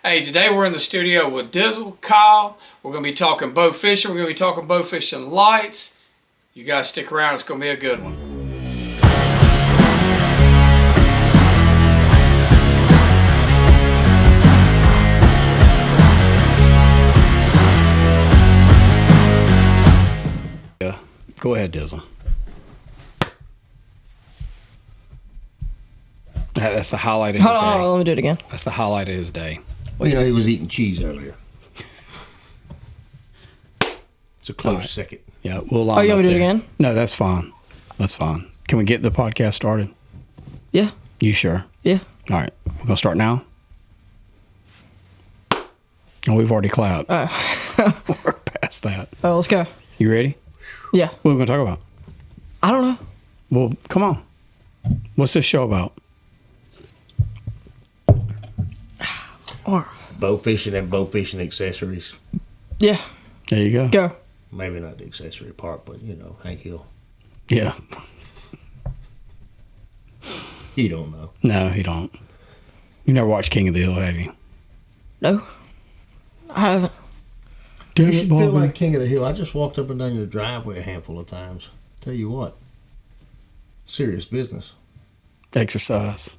Hey, today we're in the studio with Dizzle, Kyle. We're going to be talking bow fishing. We're going to be talking bow fishing lights. You guys stick around. It's going to be a good one. Yeah, go ahead, Dizzle. That's the highlight of his day. Hold on, let me do it again. That's the highlight of his day. Well, he was eating cheese earlier. It's a close second. Yeah, we'll line Oh, you up want me to do it there. again? No, that's fine. That's fine. Can we get the podcast started? Yeah. You sure? Yeah. All right. We're going to start now? Oh, we've already clapped. Oh. We're past that. Oh, let's go. You ready? Yeah. What are we going to talk about? I don't know. Well, come on. What's this show about? Or Bow fishing and bow fishing accessories. yeah. There you go. Go. Maybe not the accessory part, but Hank Hill. Yeah. He don't know. No, he don't. You never watched King of the Hill, have you? No. I haven't. You should feel like King of the Hill. I just walked up and down your driveway a handful of times. Tell you what. Serious business. Exercise.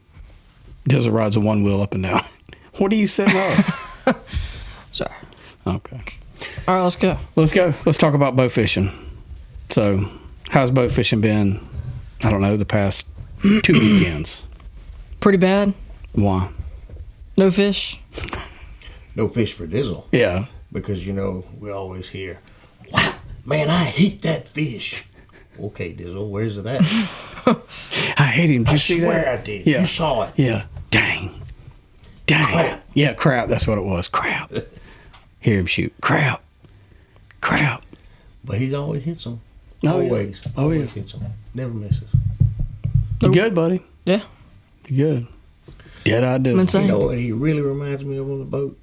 Dizzle rides a one wheel up and down. What are you setting up? Sorry. Okay. All right, let's go. Let's go. Let's talk about bow fishing. So, how's bow fishing been, I don't know, the past 2 weekends? Pretty bad. Why? No fish. No fish for Dizzle. Yeah. Because, we always hear, wow, man, I hit that fish. Okay, Dizzle, where's it at? I hate him. Did I you see swear that? I did. Yeah. You saw it. Yeah. Dang. Crap. Yeah, crap. That's what it was. Crap. Hear him shoot. Crap. Crap. But he always hits them. Oh, yeah. Always. Oh, Always yeah. hits them. Never misses. You good, buddy? Yeah. You good? Dead-eye I'm Dizzle. insane. You know what he really reminds me of on the boat?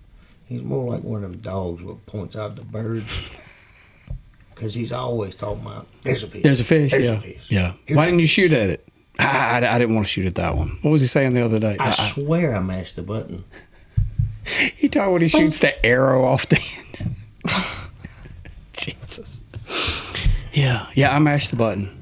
He's more like one of them dogs that points out the birds. Because he's always talking about, there's a fish. There's a fish, There's yeah. a fish. Yeah. Here's Why a didn't you fish. shoot at it? I didn't want to shoot at that one. What was he saying the other day? I swear I mashed the button. He talked when he shoots the arrow off the end. Jesus. Yeah, I mashed the button.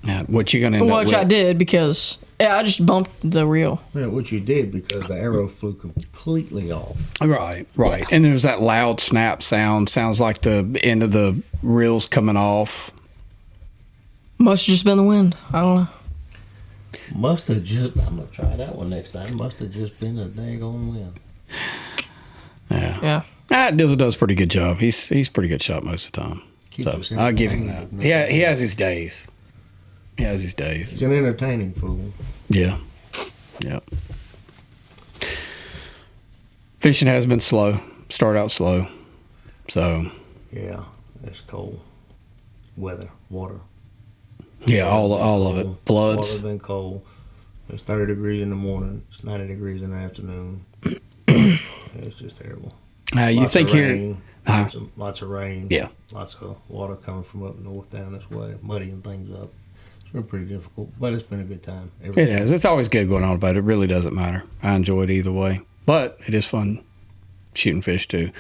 Yeah, what you gonna end up Which with? I did because I just bumped the reel. Yeah, what you did because the arrow flew completely off. Right. And there's that loud snap sound. Sounds like the end of the reel's coming off. Must have just been the wind. I don't know. Must have just, I'm going to try that one next time. Must have just been a daggone wind. Yeah. Yeah. Dizzle does a pretty good job. He's a pretty good shot most of the time. Keeps us So I'll give him that. entertained. He has his days. He's an entertaining fool. Yeah. Yep. Fishing has been slow. Started out slow. So, Yeah, it's cold. Weather, water. yeah, all of it. Floods. Water's been cold. It's 30 degrees in the morning. It's 90 degrees in the afternoon. It's just terrible. You Lots think of here. rain, lots of rain. Yeah. Lots of water coming from up north down this way, muddying things up. It's been pretty difficult, but it's been a good time. It is. It's always good going on about it. It really doesn't matter. I enjoy it either way. But it is fun shooting fish too.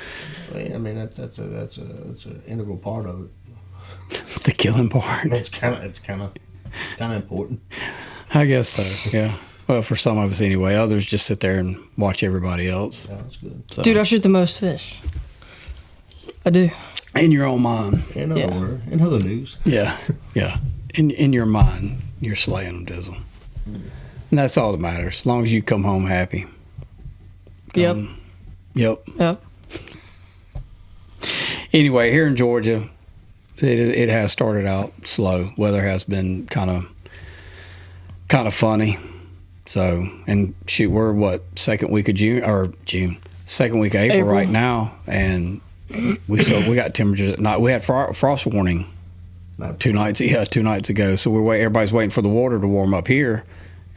I mean, that's an integral part of it. The killing part. It's kind of important. I guess so. Yeah. Well, for some of us anyway. Others just sit there and watch everybody else. Yeah, that's good. So. Dude, I shoot the most fish. I do. In your own mind. In other news. Yeah. Yeah. In your mind, you're slaying them, Dizzle. And that's all that matters. As long as you come home happy. Yep. Yep. Anyway, here in Georgia, it has started out slow. Weather has been kind of funny. So, and shoot, we're second week of second week of April right now, and we got temperatures at night. We had frost warning two nights ago. So everybody's waiting for the water to warm up here,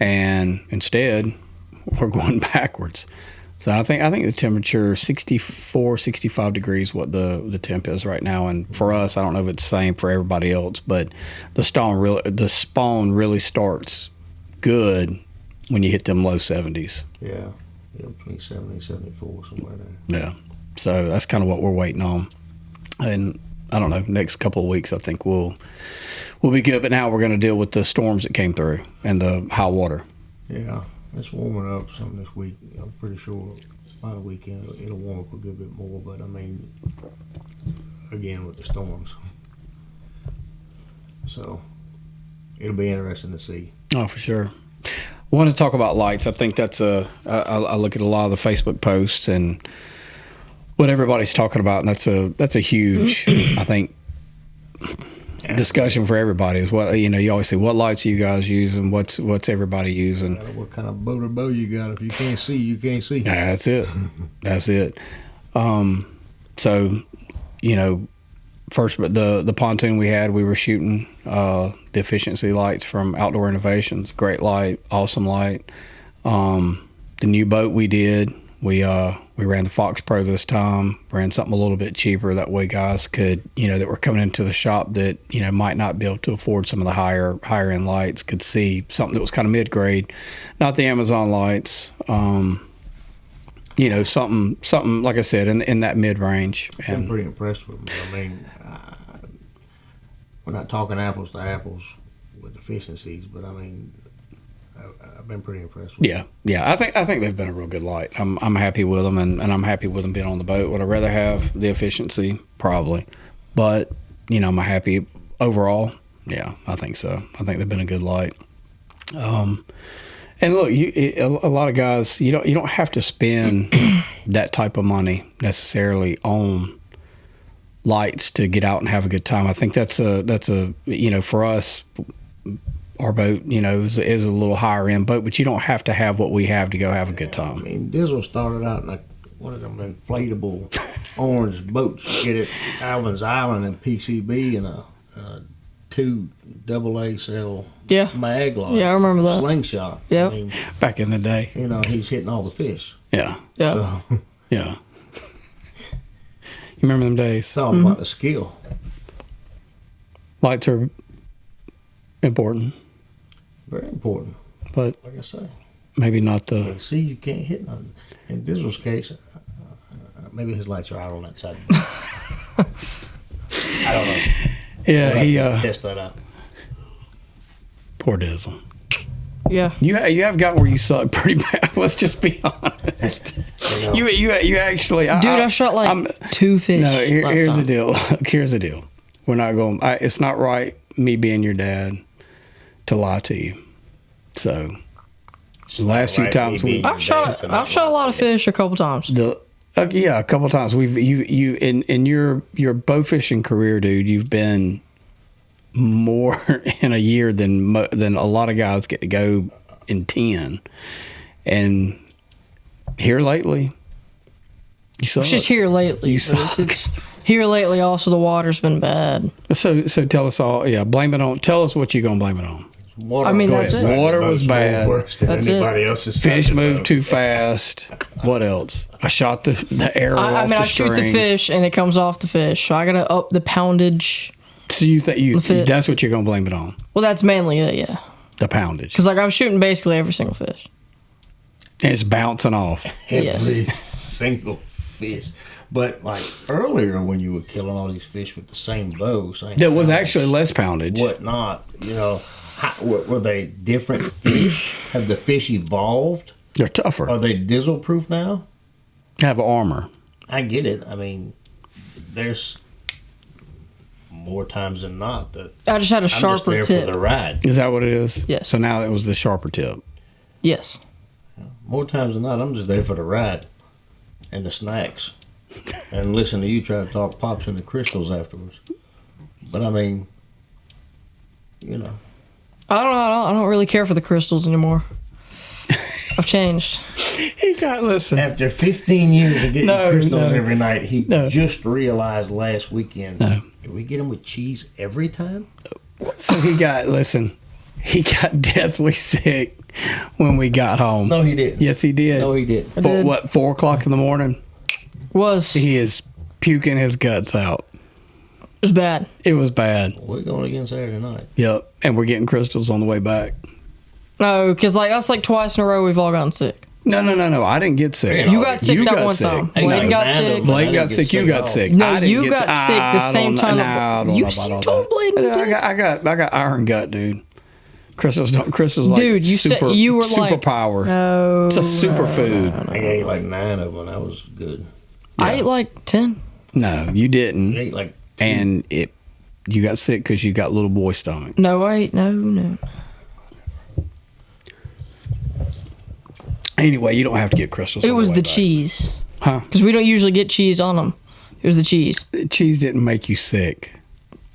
and instead we're going backwards. So I think the temperature 64, 65 degrees what the temp is right now, and for us, I don't know if it's the same for everybody else, but the spawn really starts good when you hit them low 70s. Yeah. between 70 and 74, somewhere there. Yeah. So that's kind of what we're waiting on. And I don't know, next couple of weeks I think we'll be good. But now we're going to deal with the storms that came through and the high water. Yeah, it's warming up some this week. I'm pretty sure by the weekend it'll warm up a good bit more. But I mean, again with the storms, so it'll be interesting to see. Oh, for sure. I want to talk about lights. I think that's I look at a lot of the Facebook posts and what everybody's talking about, and that's a huge, I think, discussion for everybody. Is what you always say, what lights are you guys using? What's everybody using? What kind of boat or bow you got? If you can't see, you can't see. That's it. That's it. So, first, but the pontoon we had, we were shooting the efficiency lights from Outdoor Innovations. Great light, awesome light. The new boat we did, we ran the Fox Pro this time. Ran something a little bit cheaper. That way, guys could that were coming into the shop that might not be able to afford some of the higher end lights could see something that was kind of mid grade, not the Amazon lights. Something like I said in that mid range. I'm pretty impressed with them. I mean, we're not talking apples to apples with efficiencies, but I mean, I've been pretty impressed with them. Yeah. I think they've been a real good light. I'm happy with them, and I'm happy with them being on the boat. Would I rather have the efficiency? Probably, but I'm happy overall. Yeah, I think so. I think they've been a good light. And look, a lot of guys, you don't have to spend that type of money necessarily on lights to get out and have a good time. I think that's a for us, our boat is a little higher end boat, but you don't have to have what we have to go have a good time. I mean, Dizzle started out in one of them inflatable orange boats. You get it Alvin's Island and PCB and a 2 AA cell mag light. Yeah, I remember that. Slingshot. Yeah. I mean, Back in the day. He's hitting all the fish. Yeah. Yeah. So, Yeah. You remember them days? it's all about the skill. Lights are important, Very important. but Like I say, maybe not the. you see, you can't hit nothing. In Dizzle's case, maybe his lights are out on that side. I don't know. Yeah, We'll he have to test that out. poor Dizzle. Yeah. You have got where you suck pretty bad. Let's just be honest. You actually, Dude, I shot like 2 fish. No, last here's the time. deal. Here's the deal. We're not going. It's not right, me being your dad, to lie to you. So, the last few times I've shot a lot of fish a couple times. a couple times you in your bow fishing career, dude. You've been more in a year than a lot of guys get to go in 10, and here lately, you suck. It's just here lately. You but suck. it's here lately. Also, the water's been bad. So tell us all. Yeah, blame it on. Tell us what you're gonna blame it on. Water, I mean, that's it. Water was bad. Worse than That's it. anybody else's. Fish moved too fast. What else? I shot the arrow I off mean, the I string. shoot the fish and it comes off the fish, so I gotta up the poundage. So you think fit. that's what you're gonna blame it on? Well, that's mainly it, yeah. The poundage. Because I'm shooting basically every single fish. And it's bouncing off. Every single fish. But like earlier, when you were killing all these fish with the same bow, There was actually less poundage. whatnot. Were they different fish? Have the fish evolved? They're tougher. Are they Dizzle proof now? Have armor. I get it. I mean, there's more times than not that I just had a I'm just sharper there tip. for the ride. Is that what it is? Yes. So now it was the sharper tip. Yes. More times than not, I'm just there for the ride and the snacks, and listen to you try to talk pops into crystals afterwards. But I mean, I don't know. I don't really care for the crystals anymore. I've changed. He got listen. after 15 years of getting No, crystals no. every night, he No. just realized last weekend. No. Did we get them with cheese every time? So he got deathly sick when we got home. No, he didn't. Yes, he did. No, he didn't. I did. 4:00 in the morning? Was. It He is puking his guts out. was bad. It was bad. We're going again Saturday night. Yep. And we're getting crystals on the way back. No, because that's like twice in a row we've all gotten sick. No. I didn't get sick. You got sick that one time. Blade got sick. Blade got sick. You got sick. No, you got sick the same time. You told Blade. I got iron gut, dude. Crystal's like, dude, you said you were superpower. No, it's a superfood. I ate like 9 of them. That was good. Yeah. I ate like 10. No, you didn't. You ate like 2. And you got sick because you got little boy stomach. No, I ate no. Anyway, you don't have to get crystals. It was the cheese. Huh? Because we don't usually get cheese on them. It was the cheese. Cheese didn't make you sick.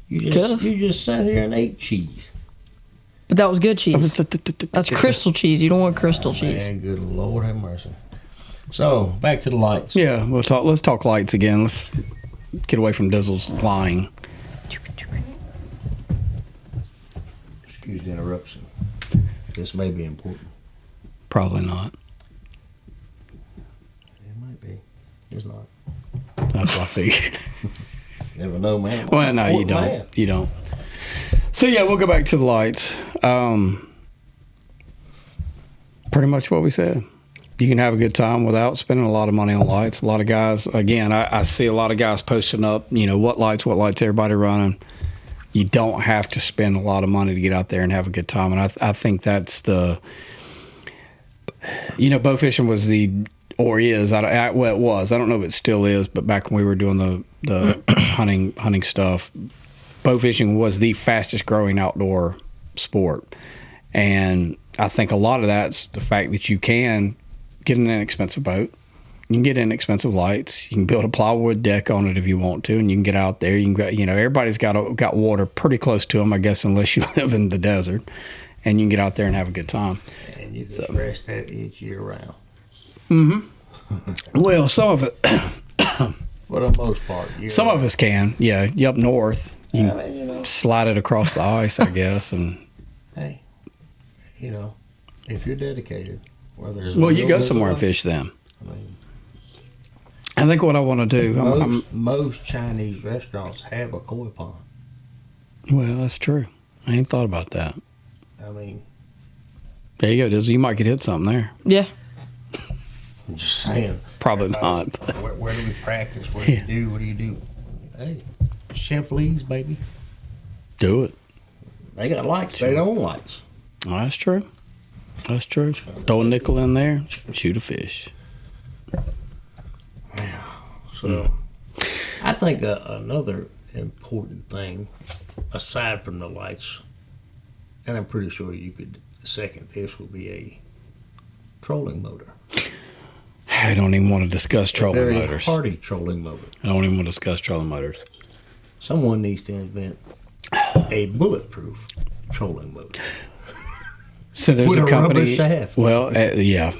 You just sat here and ate cheese. But that was good cheese. That's crystal cheese. You don't want crystal cheese. Man, good Lord have mercy. So, back to the lights. Yeah, let's talk lights again. Let's get away from Dizzle's lying. Excuse the interruption. This may be important. Probably not. It might be. It's not. That's what I figured. Never know, man. Well, no, you don't. Man. You don't. So, yeah, we'll go back to the lights. Pretty much what we said. You can have a good time without spending a lot of money on lights. A lot of guys, again, I see a lot of guys posting up, what lights everybody running. You don't have to spend a lot of money to get out there and have a good time. And I think that's the, bow fishing was it was. I don't know if it still is, but back when we were doing the hunting stuff, bow fishing was the fastest growing outdoor sport. And I think a lot of that's the fact that you can get an inexpensive boat. You can get inexpensive lights. You can build a plywood deck on it if you want to, and you can get out there. You can go, everybody's got water pretty close to them, I guess, unless you live in the desert, and you can get out there and have a good time. And you just rest that itch year round. Mm-hmm. Well, some of it, for the most part, some of us can. Yeah, you up north, you can slide it across the ice, I guess, and hey, if you're dedicated. Well, you go somewhere and fish then. I think what I want to do. Most Chinese restaurants have a koi pond. Well, that's true. I ain't thought about that. There you go, Dizzle. You might get hit something there. Yeah. I'm just saying. Probably not. Where do we practice? What do you do? What do you do? Hey, Chef Lee's, baby. Do it. They got lights. They don't lights. Oh, that's true. That's true. Throw a nickel in there, shoot a fish. So, I think another important thing, aside from the lights, and I'm pretty sure you could second this, would be a trolling motor. I don't even want to discuss trolling motors. Hardy trolling motor. I don't even want to discuss trolling motors. Someone needs to invent a bulletproof trolling motor. So there's a company. Shaft. Well,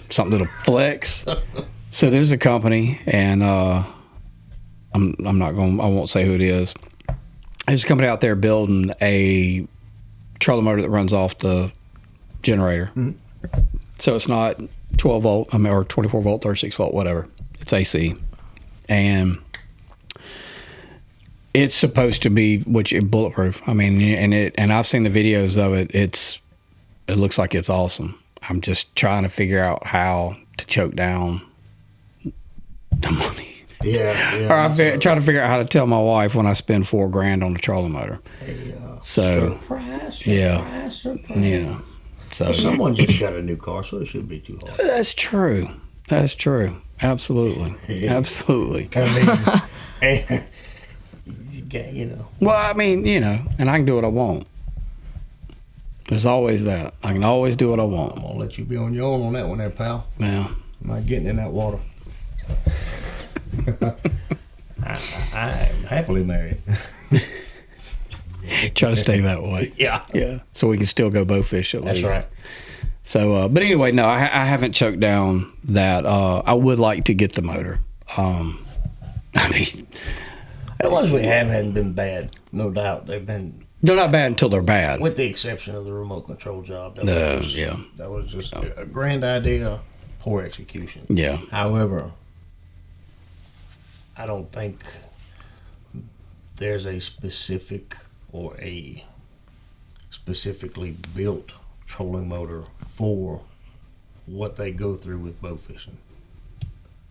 something that'll flex. So there's a company, and I won't say who it is. There's a company out there building a trolling motor that runs off the generator. Mm-hmm. So it's not 12 volt, or 24 volt, 36 volt, whatever. It's AC, and it's supposed to be bulletproof. And I've seen the videos of it. It looks like it's awesome. I'm just trying to figure out how to choke down the money. Yeah. Or I'm trying to figure out how to tell my wife when I spend $4,000 on a trolling motor. Surprise. Yeah. So someone just got a new car, so it shouldn't be too hard. That's true. Absolutely. Absolutely. Well, and I can do what I want. There's always that. I can always do what I want. I'm going to let you be on your own on that one there, pal. Yeah. I'm not getting in that water. I'm happily married. Try to stay that way. Yeah. So we can still go bow fish at least. That's right. So, but anyway, no, I haven't choked down that. I would like to get the motor. The ones we have hadn't been bad, no doubt. They're not bad until they're bad. With the exception of the remote control job. That was just a grand idea, poor execution. Yeah. However, I don't think there's a specific or a specifically built trolling motor for what they go through with bow fishing.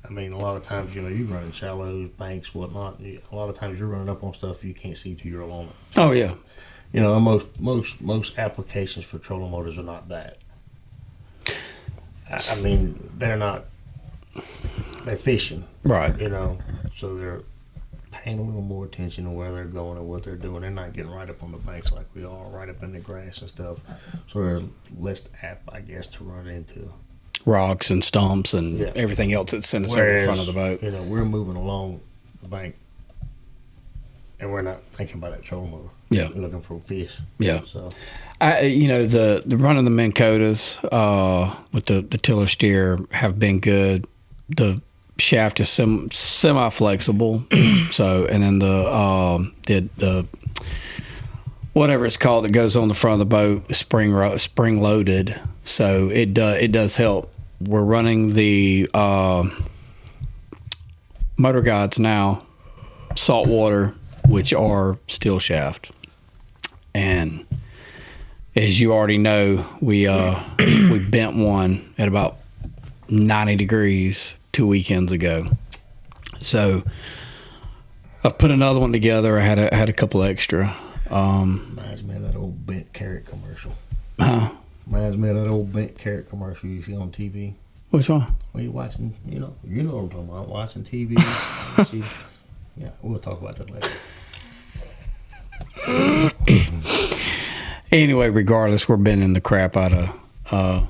I mean, a lot of times, you're running shallows, banks, whatnot. A lot of times you're running up on stuff you can't see till you're alone. Oh yeah. Most applications for trolling motors are not that. I mean, they're fishing. Right. So they're paying a little more attention to where they're going and what they're doing. They're not getting right up on the banks like we are, right up in the grass and stuff. So they're less apt, I guess, to run into rocks and stumps and everything else that's in the front of the boat. We're moving along the bank, and we're not thinking about that trolling motor. Yeah. We're looking for fish. Yeah. So, the running the Minn Kotas with the tiller steer have been good. The shaft is semi flexible, so, and then the whatever it's called that goes on the front of the boat, spring loaded, so it does help. We're running the motor guides now, saltwater, which are steel shaft, and as you already know, we bent one at about 90 degrees 2 weekends ago. So I put another one together. I had a couple extra. Reminds me of that old bent carrot commercial. Reminds me of that old bent carrot commercial you see on TV. Which one? When you're watching, you know what I'm talking about. Watching TV. Yeah, we'll talk about that later. Anyway, regardless, we're bending the crap out of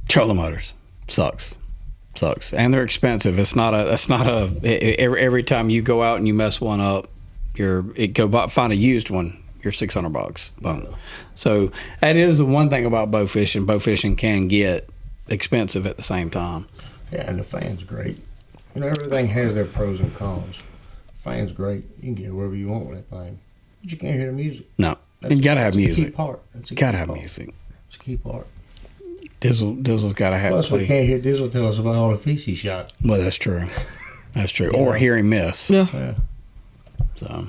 trolling motors. Sucks, and they're expensive. It's not a. Every time you go out and you mess one up, find a used one. You're $600. Boom. So that is the one thing about bow fishing. Bow fishing can get expensive at the same time. Yeah, and the fan's great. Everything has their pros and cons. Fan's great. You can get wherever you want with that thing, but you can't hear the music. No, you gotta have music. It's a key part. Gotta have music. It's a key part. Dizzle's gotta have. Plus, we can't hear Dizzle tell us about all the fish he shot. Well, that's true. That's true. Or hear him miss. Yeah. So,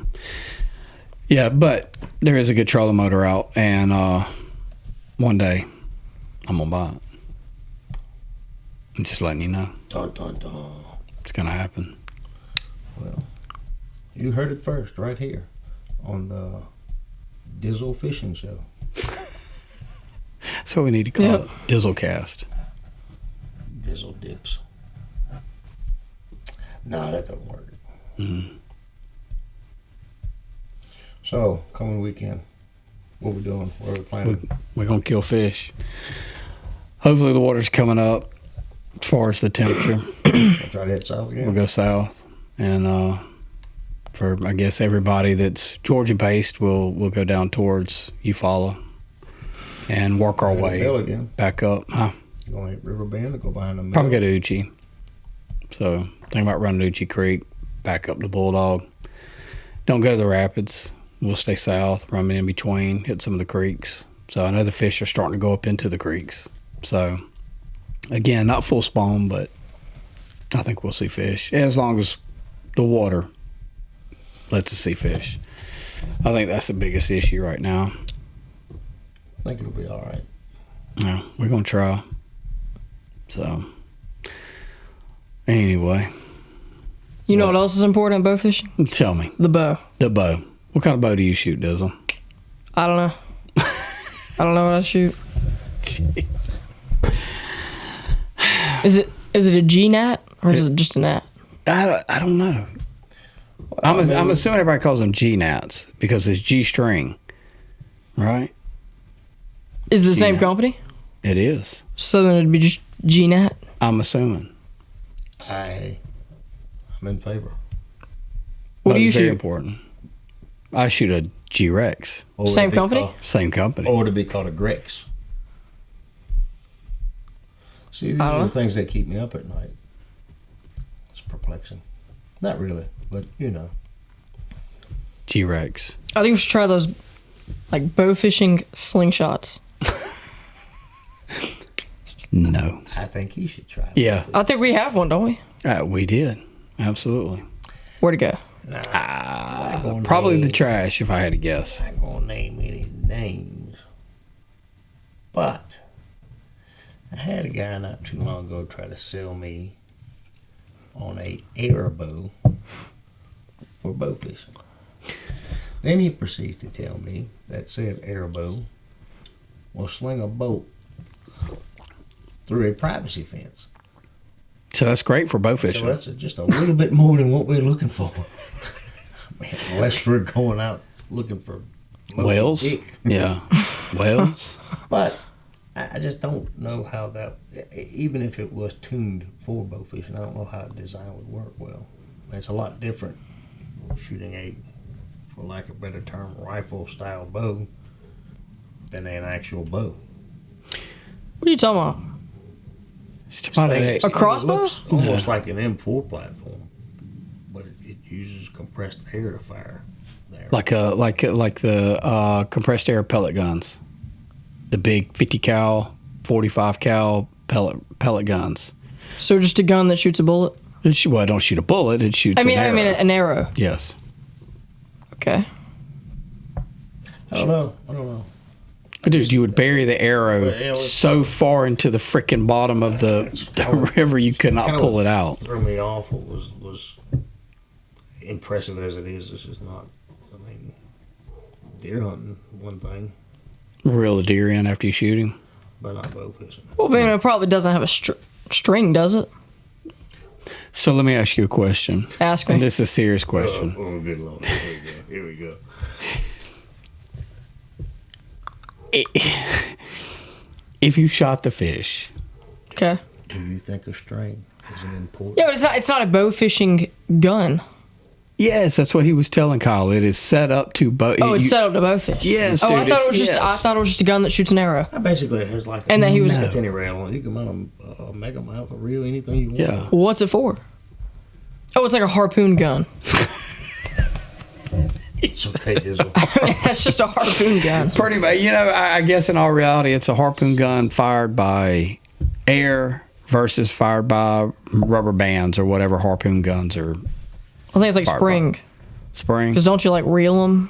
yeah, but there is a good trolling motor out, and one day I'm gonna buy it. I'm just letting you know. Dun, dun, dun. It's gonna happen. Well, you heard it first right here on the Dizzle Fishing Show. That's what we need to call it. Dizzlecast. Dizzle dips. Nah, that doesn't work. Mm-hmm. So, coming weekend, what we doing? What are we planning? We're going to kill fish. Hopefully the water's coming up as far as the temperature. We'll try to head south again. We'll go south. And for, I guess, everybody that's Georgia-based, we'll go down towards Eufaula and work our way back up. Huh? You going to hit River Bend or go behind the mill? Probably go to Uchi. So, think about running Uchi Creek, back up to Bulldog. Don't go to the rapids. We'll stay south, run in between, hit some of the creeks. So I know the fish are starting to go up into the creeks. So again, not full spawn, but I think we'll see fish as long as the water lets us see fish. I think that's the biggest issue right now. I think it'll be all right. Yeah, we're going to try. So anyway. You know what else is important in bow fishing? Tell me. The bow. The bow. What kind of bow do you shoot, Dizzle? I don't know. I don't know what I shoot. Jeez. Is it a G gnat or is it just a gnat? I don't know. I'm assuming everybody calls them G gnats because it's G string, right? Is it the same G-gnat. company? It is. So then it'd be just G gnat. I'm assuming. I'm in favor. What do you very shoot? important. I shoot a G-Rex. Same company? Same company. Or would it be called a Grex? See, these are the things that keep me up at night. It's perplexing. Not really, but G-Rex. I think we should try those like bow fishing slingshots. No. I think you should try it. Yeah. I think we have one, don't we? We did. Absolutely. Where'd it go? Probably the trash, if I had to guess. I'm not going to name any names. But I had a guy not too long ago try to sell me on a air bow for bow fishing. Then he proceeds to tell me that said air bow will sling a boat through a privacy fence. So that's great for bow fishing. So that's just a little bit more than what we're looking for. Man, unless we're going out looking for whales. Yeah, whales. But I just don't know how that, even if it was tuned for bow fishing, I don't know how a design would work well. It's a lot different shooting a, for lack of a better term, rifle style bow than an actual bow. What are you talking about? A crossbow? It looks almost like an M4 platform, but it uses compressed air to fire there. Like the compressed air pellet guns, the big 50 cal, 45 cal pellet guns. So just a gun that shoots a bullet? Well, it don't shoot a bullet. It shoots. I mean an arrow. Yes. Okay. I don't know. Dude, you would bury the arrow so far into the freaking bottom of the river you could not pull it out. Threw me off. What was impressive as it is, this is not. I mean, deer hunting, one thing, Reel the deer in after you shoot him. but not bow fishing. Well, man, it probably doesn't have a string, does it? So let me ask you a question. Ask me. And this is a serious question. Oh, good Lord. Here we go. If you shot the fish, Okay. Do you think a string is an important? Yeah, but it's not a bow fishing gun. yes, that's what he was telling Kyle. It is set up to bow. Oh, it's set up to bow fish. Yes, Oh, dude. I thought it was just a gun that shoots an arrow. Basically, it has like And that he was- a tenny rail on it. You can mount a mega mouth, a reel, anything you want. Yeah. Well, what's it for? Oh, it's like a harpoon gun. It's okay, Dizzle. I mean, that's just a harpoon gun. Pretty much. You know, I guess in all reality, it's a harpoon gun fired by air versus fired by rubber bands or whatever harpoon guns are. I think it's like Fire spring. Spring Because don't you like reel them?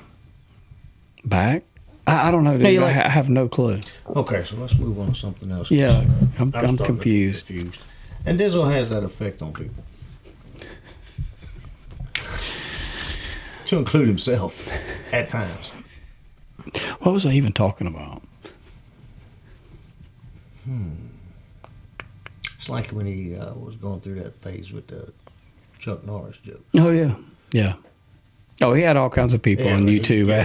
back. I don't know, dude. you I have no clue. Okay, so let's move on to something else. Yeah, I'm starting to get confused. And Dizzle has that effect on people. To include himself at times. What was I even talking about? It's like when he was going through that phase with the Chuck Norris joke. Oh yeah, yeah. Oh, he had all kinds of people Yeah, on but he- YouTube yeah,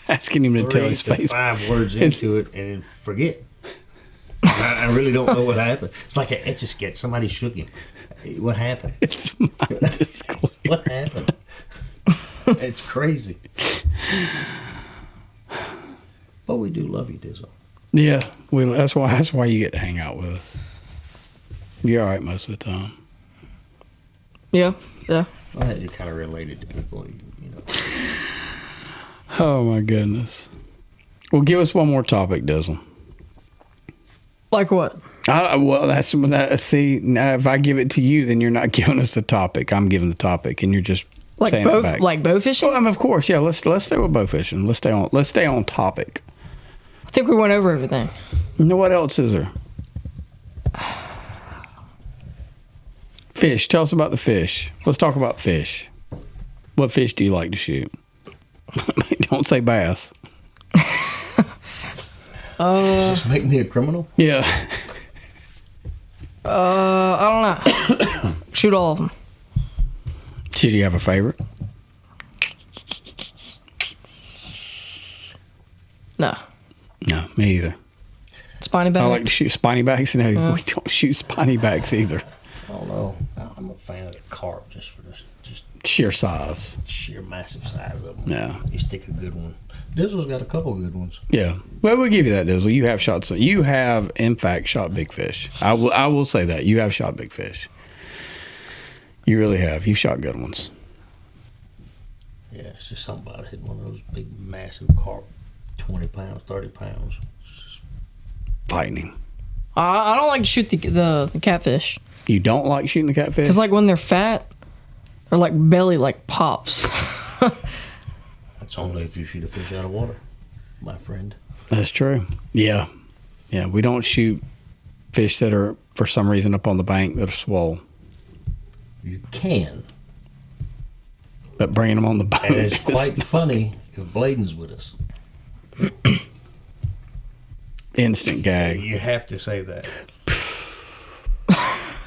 asking him to tell his 3 to face. 5 words into it and then forget. I really don't know what happened. It's like an etch-a-sketch. Somebody shook him. What happened? It's my disclosure. What happened? It's crazy. But we do love you, Dizzle. Yeah, that's why you get to hang out with us. You're all right most of the time. Yeah. Yeah. I had you kind of related to people, you know. Oh my goodness. Well, give us one more topic, Dizzle. Like what? Well, that's see. Now, if I give it to you, then you're not giving us the topic. I'm giving the topic, and you're just Like saying bow, it back. like bow fishing? Well, of course, yeah. Let's stay with bow fishing. Let's stay on topic. I think we went over everything. You know what else is there? Fish. Tell us about the fish. Let's talk about fish. What fish do you like to shoot? Don't say bass. Just make me a criminal? Yeah. I don't know. Shoot all of them. Should you have a favorite? No. No, me either. Spiny back. I like to shoot spiny backs. No, we don't shoot spiny backs either. I don't know. I'm a fan of the carp just for this just Sheer size. sheer massive size of them. Yeah. You stick a good one. Dizzle's got a couple good ones. Yeah. Well, we'll give you that, Dizzle. You have shot some. You have, in fact, shot big fish. I will say that. You have shot big fish. You really have. You've shot good ones. Yeah, it's just something about hitting one of those big, massive carp, 20 pounds, 30 pounds. Fighting. I don't like to shoot the catfish. You don't like shooting the catfish? Because like when they're fat, their like belly like pops. That's only if you shoot a fish out of water, my friend. That's true. Yeah. Yeah, we don't shoot fish that are for some reason up on the bank that are swole. You can. But bringing them on the boat And it's quite funny if Bladen's with us. instant gag. You have to say that.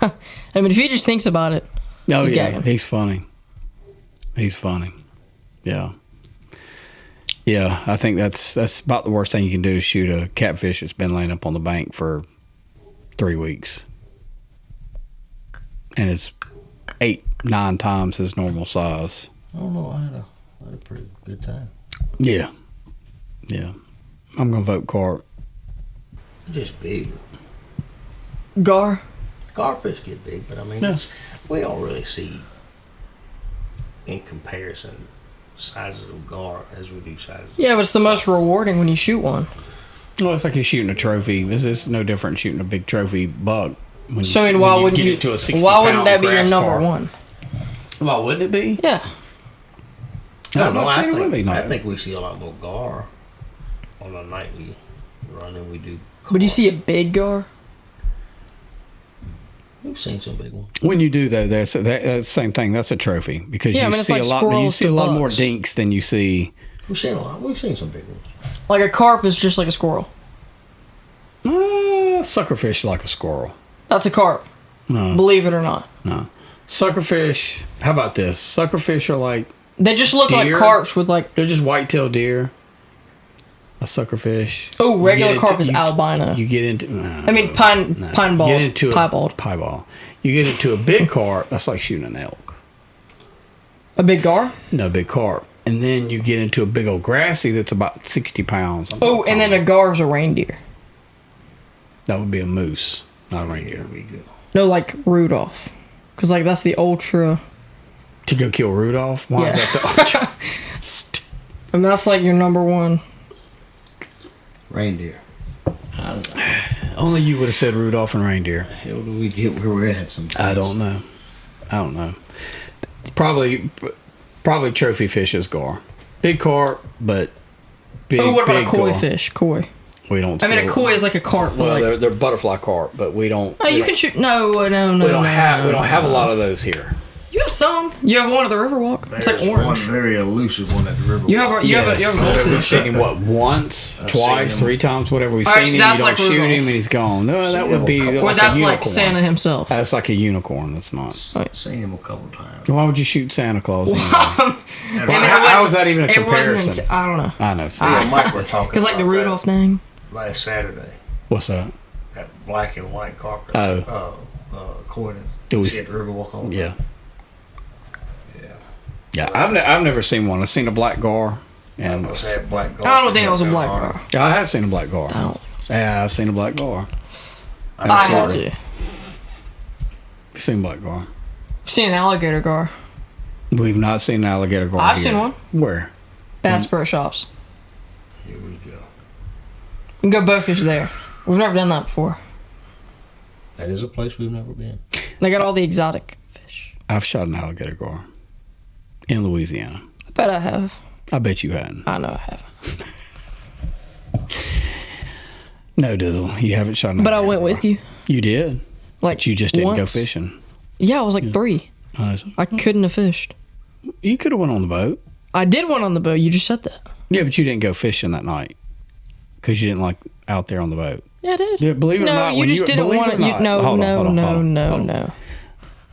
I mean, if he just thinks about it. Oh, he's yeah. gagging. He's funny. He's funny. Yeah. Yeah, I think that's about the worst thing you can do is shoot a catfish that's been laying up on the bank for 3 weeks. And it's 8-9 times his normal size. I don't know. I had a pretty good time. Yeah. Yeah. I'm going to vote carp. Just big. Gar. Garfish get big, but I mean, Yeah. we don't really see, in comparison, sizes of gar as we do sizes. Yeah, but it's the most rewarding when you shoot one. Well, it's like you're shooting a trophy. It's no different than shooting a big trophy buck. When So I mean, why wouldn't get you? it to a 60 Why wouldn't pound that be your grass number carp? one? Why wouldn't it be? Yeah. I don't know. I It would be think, I nice. think we see a lot more gar on the night we run than we do. But you see a big gar? We've seen some big ones. When you do though, that's the same thing. That's a trophy because Yeah, I you mean, it's see like a lot. You squirrels see a to lot more bucks. dinks than you see. We've seen a lot. We've seen some big ones. Like a carp is just like a squirrel. Suckerfish like a squirrel. That's a carp. No, Believe it or not. no. Suckerfish. How about this? Suckerfish are like They just look like Deer? carps with like. they're just white-tailed deer. A suckerfish. Oh, regular You get carp into- is albino. You get into. I mean, pine ball. Get into piebald. piebald. You get into a big carp. That's like shooting an elk. A big gar. No, big carp. And then you get into a big old grassy that's about 60 pounds. Oh, and then a gar is a reindeer. That would be a moose, not a reindeer. There we go. No, like Rudolph. Because like that's the ultra. To go kill Rudolph? Why is Yeah. that the And that's like your number one. Reindeer. How Only you would have said Rudolph and reindeer. the hell do we get where we're at sometimes? I don't know. Probably trophy fish is gar. Big carp, but big. Oh, what about a big koi gar. fish? Koi. We don't. I mean, sell- a koi is like a carp. But Well, like, they're butterfly carp, but we don't. oh, you can shoot. No. We don't have a lot of those here. You have some. You have one at the Riverwalk. It's like There's orange. one very elusive one at the river. You have a. You have a. You have a We've seen him once, I've twice, seen him. 3 times, whatever. We've Alright, seen so him. that's You don't like shoot Rudolph. him, and he's gone. No, that would be Well, like that's a like unicorn. Santa himself. That's like a unicorn. That's not. Seen him a couple times. Why would you shoot Santa Claus? Anyway? I mean, how is that even a It comparison? wasn't. I don't know. I know. See, Me and Mike were talking Because like the about that Rudolph thing. last Saturday. what's that? That black and white carpet. Oh. Cordon. Do we- See at the Riverwalk all the Yeah. time. Yeah, I've never seen one. I've seen a black gar, and I was at Black I don't think it was a black gar. I have seen a black gar. I don't. Yeah, I've seen a black gar. I have Absolutely. to. I've seen black gar. I've seen an alligator gar. We've not seen an alligator gar. I've here. seen one. Where? Bass Pro Shops. Here we go. You can go bowfish there. We've never done that before. That is a place we've never been. They got all the exotic fish. I've shot an alligator gar in Louisiana. I bet I have. I bet you hadn't. I know I have. No, Dizzle, you haven't shot an But I alligator went gar. with you. You did, Like but you just didn't go once. fishing. Yeah, I was like 3. I couldn't have fished. You could have went on the boat. I did one on the boat. You just said that. Yeah, but you didn't go fishing that night because you didn't like out there on the boat. Yeah, I did. Yeah, believe it or No, not, you when just didn't believe want it it. or You, not- no, hold on, no, hold on, no, hold on, no, hold on. no.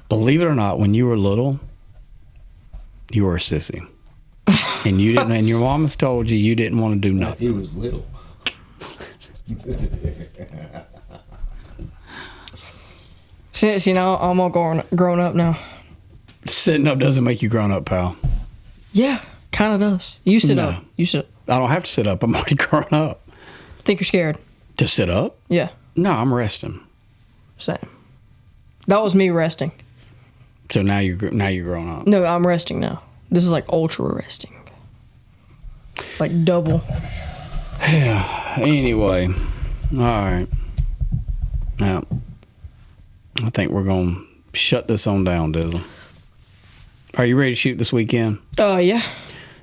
Believe it or not, when you were little, you were a sissy, and you didn't. And your mom has told you didn't want to do nothing. He was little. See, now I'm all grown up now. Sitting up doesn't make you grown up, pal. Yeah, kind of does. You sit No. up. You sit up. I don't have to sit up. I'm already grown up. Think you're scared. To sit up? Yeah, No, I'm resting. same. That was me resting. So now you're grown up. No, I'm resting now. This is like ultra resting. Like double. Yeah. Anyway, all right. Now, I think we're gonna shut this on down, Dizzle. Are you ready to shoot this weekend? Yeah.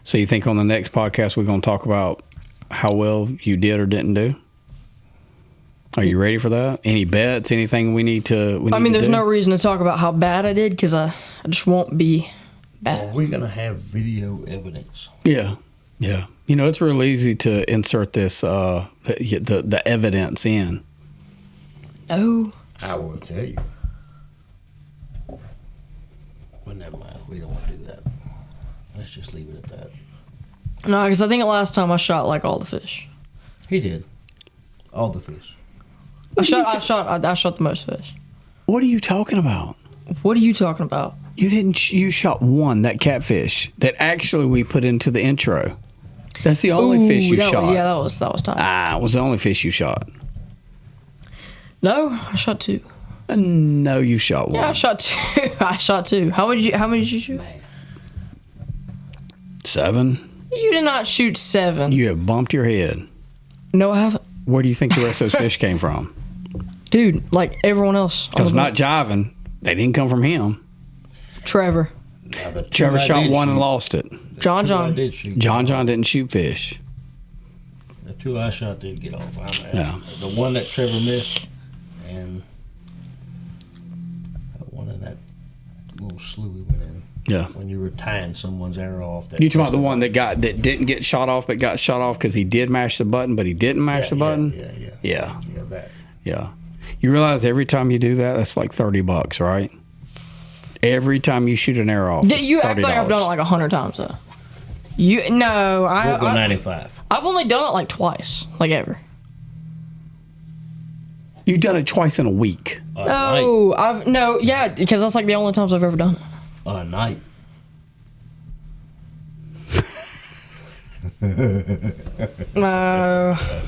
So you think on the next podcast we're gonna talk about how well you did or didn't do? Are you ready for that? Any bets? Anything we need to? There's no reason to talk about how bad I did because I just won't be bad. Are we gonna have video evidence? Yeah. It's real easy to insert this the evidence in. Oh. I will tell you. Well, never mind. We don't want to do that. Let's just leave it at that. No, because I think last time I shot like all the fish. He did. All the fish. I shot the most fish. What are you talking about? What are you talking about? You shot one, that catfish that actually we put into the intro. That's the only fish you shot. Yeah, that was tight. It was the only fish you shot. No, I shot 2. No, you shot one. Yeah, I shot 2. I shot 2. How many did you shoot? 7. You did not shoot 7. You have bumped your head. No, I haven't. Where do you think the rest of those fish came from? Dude, like everyone else. Because not jiving. They didn't come from him. Trevor. Trevor shot one and lost it. John. John didn't shoot fish. The 2 I shot did get off. Yeah. The one that Trevor missed and that one in that little slough we went in. Yeah. When you were tying someone's arrow off. You talking about the one that didn't get shot off but got shot off because he did mash the button but he didn't mash the button? Yeah. Yeah. Yeah, that. Yeah. You realize every time you do that, that's like $30, right? Every time you shoot an arrow off, it's You $30. act like I've done it like 100 times though. We'll go 95. I've only done it like twice, like ever. You've done it twice in a week. Because that's like the only times I've ever done it. A night.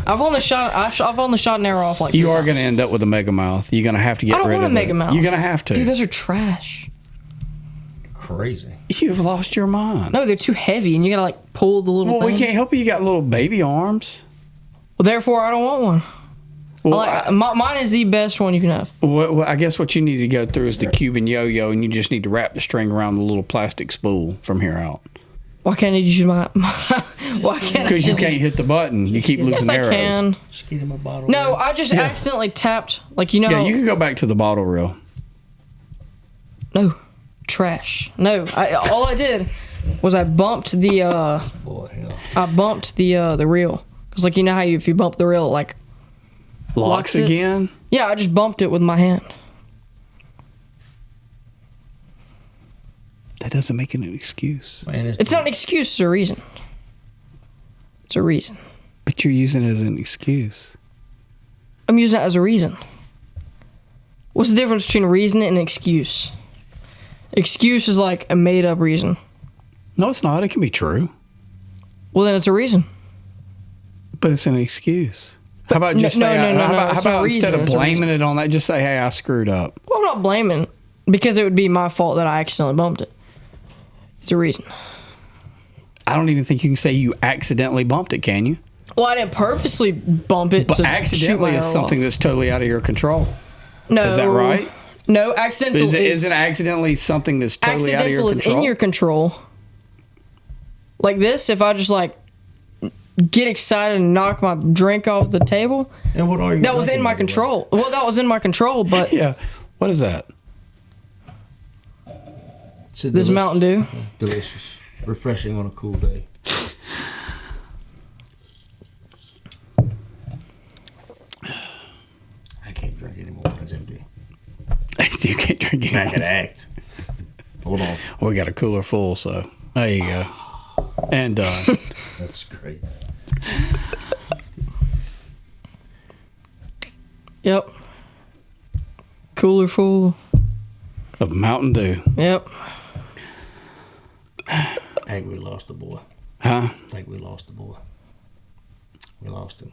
I've only shot an arrow off like. You are going to end up with a mega mouth. You're going to have to get rid of it. I don't want a mega mouth. You're going to have to. Dude, those are trash. Crazy. You've lost your mind. No, they're too heavy, and you gotta like pull the little. Well, thing. we can't help you. You got little baby arms. Well, therefore, I don't want one. Well, mine is the best one you can have. Well, I guess what you need to go through is the Cuban yo-yo, and you just need to wrap the string around the little plastic spool from here out. Why can't I use my why can't? Because you can't hit the button. You keep losing arrows. I can. Just get him a bottle. No, I just accidentally tapped. Like Yeah, you can go back to the bottle reel. No, trash. No, all I did was I bumped the. I bumped the reel because like you know how if you bump the reel it, like locks again. Yeah, I just bumped it with my hand. That doesn't make it an excuse. Man, it's not an excuse, it's a reason. It's a reason. But you're using it as an excuse. I'm using it as a reason. What's the difference between reason and excuse? Excuse is like a made-up reason. No, it's not. It can be true. Well, then it's a reason. But it's an excuse. How about just how about instead of blaming it on that, just say, hey, I screwed up. Well, I'm not blaming because it would be my fault that I accidentally bumped it. It's a reason. I don't even think you can say you accidentally bumped it, can you? Well, I didn't purposely bump it. But to accidentally is something that's totally out of your control. No. Is that right? No, accidental isn't accidentally something that's totally out of your control? Accidental is in your control. Like this, if I just like get excited and knock my drink off the table. And what are you? That was in my control. Well, that was in my control, but yeah. What is that? This Mountain Dew. Delicious, refreshing on a cool day. I can't drink anymore. It's empty. You can't drink anymore. I can act. Hold on. Well, we got a cooler full, so there you go. And that's great. Yep. Cooler full of Mountain Dew. Yep. I think we lost the boy. Huh? I think we lost the boy. We lost him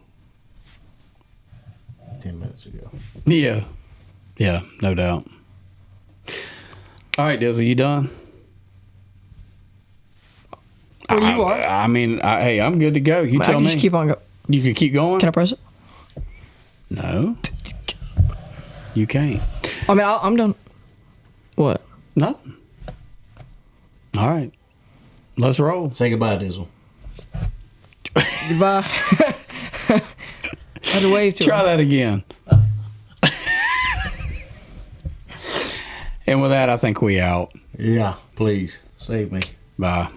10 minutes ago. Yeah. Yeah, no doubt. All right, Dizzle, you done? What do you want? I mean, hey, I'm good to go. You tell me. Just keep on going. You can keep going? Can I press it? No. You can't. I mean, I'm done. What? Nothing. All right. Let's roll. Say goodbye, Dizzle. Goodbye. I had to wave to Try that again. And with that, I think we out. Yeah, please save me. Bye.